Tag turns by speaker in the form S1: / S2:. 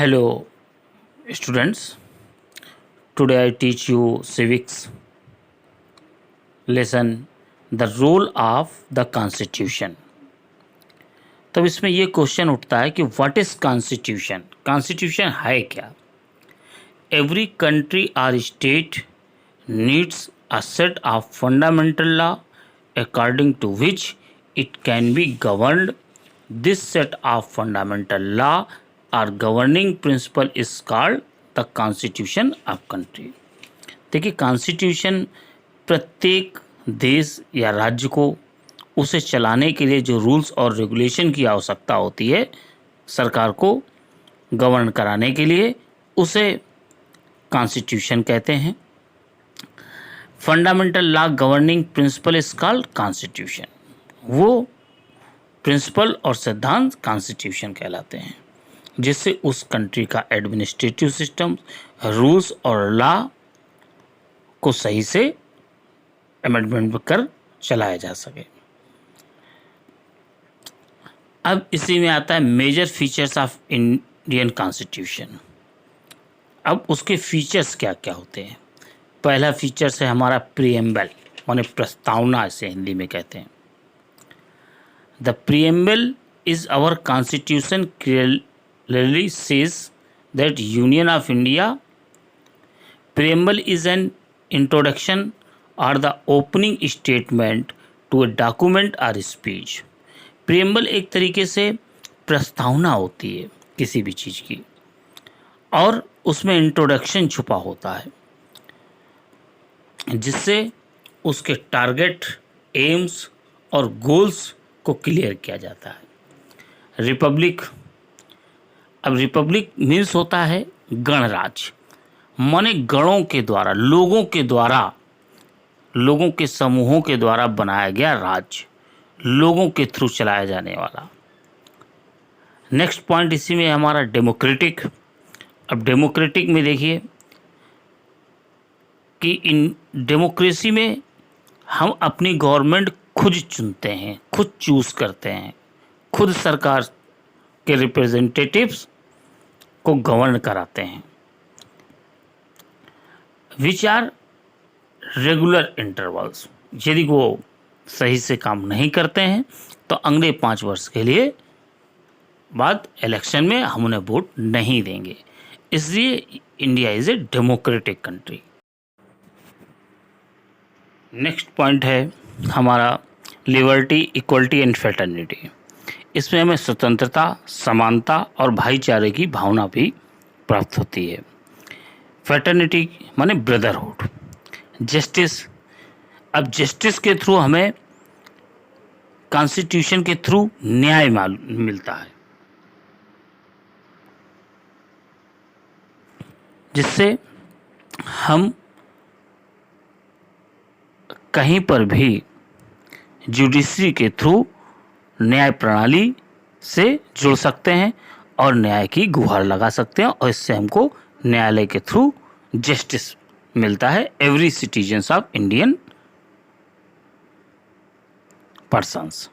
S1: Hello students, today I teach you civics lesson the role of the constitution। तब इसमें ये question उठता है कि व्हाट इज कॉन्स्टिट्यूशन, कॉन्स्टिट्यूशन है क्या। एवरी कंट्री और state needs a set of fundamental law according to which it can be governed. This set of fundamental law और governing principle is called the constitution of country. देखिए, constitution प्रत्येक देश या राज्य को उसे चलाने के लिए जो रूल्स और रेगुलेशन की आवश्यकता होती है सरकार को गवर्न कराने के लिए, उसे कॉन्स्टिट्यूशन कहते हैं। Fundamental law governing principle is called constitution. वो प्रिंसिपल और सिद्धांत कॉन्स्टिट्यूशन कहलाते हैं, जिससे उस कंट्री का एडमिनिस्ट्रेटिव सिस्टम, रूल्स और लॉ को सही से अमेंडमेंट कर चलाया जा सके। अब इसी में आता है major features of Indian constitution. अब उसके फीचर्स क्या क्या होते हैं। पहला फीचर्स है हमारा प्रीएम्बल, माने प्रस्तावना, इसे हिंदी में कहते हैं। The preamble is our constitution clearly says that Union of India। Preamble is an introduction or the opening statement to a document or speech। Preamble एक तरीके से प्रस्तावना होती है किसी भी चीज़ की, और उसमें इंट्रोडक्शन छुपा होता है, जिससे उसके टारगेट, एम्स और गोल्स को क्लियर किया जाता है। रिपब्लिक, अब रिपब्लिक मीन्स होता है गणराज्य, माने गणों के द्वारा, लोगों के समूहों के द्वारा बनाया गया राज्य, लोगों के थ्रू चलाया जाने वाला। नेक्स्ट पॉइंट इसी में हमारा डेमोक्रेटिक। अब डेमोक्रेटिक में देखिए कि इन डेमोक्रेसी में हम अपनी गवर्नमेंट खुद चुनते हैं, खुद चूज करते हैं, खुद सरकार के रिप्रेजेंटेटिव्स को गवर्न कराते हैं, विच आर रेगुलर इंटरवल्स। यदि वो सही से काम नहीं करते हैं तो अगले 5 वर्ष के लिए बाद इलेक्शन में हम उन्हें वोट नहीं देंगे। इसलिए India is a democratic country. Next point है हमारा लिबर्टी, इक्वलिटी एंड फ्रेटर्निटी। इसमें हमें स्वतंत्रता, समानता और भाईचारे की भावना भी प्राप्त होती है। फ्रेटर्निटी माने ब्रदरहुड। जस्टिस, अब जस्टिस के थ्रू हमें कॉन्स्टिट्यूशन के थ्रू न्याय मिलता है, जिससे हम कहीं पर भी जुडिशरी के थ्रू न्याय प्रणाली से जुड़ सकते हैं और न्याय की गुहार लगा सकते हैं, और इससे हमको न्यायालय के थ्रू जस्टिस मिलता है every citizens of Indian persons.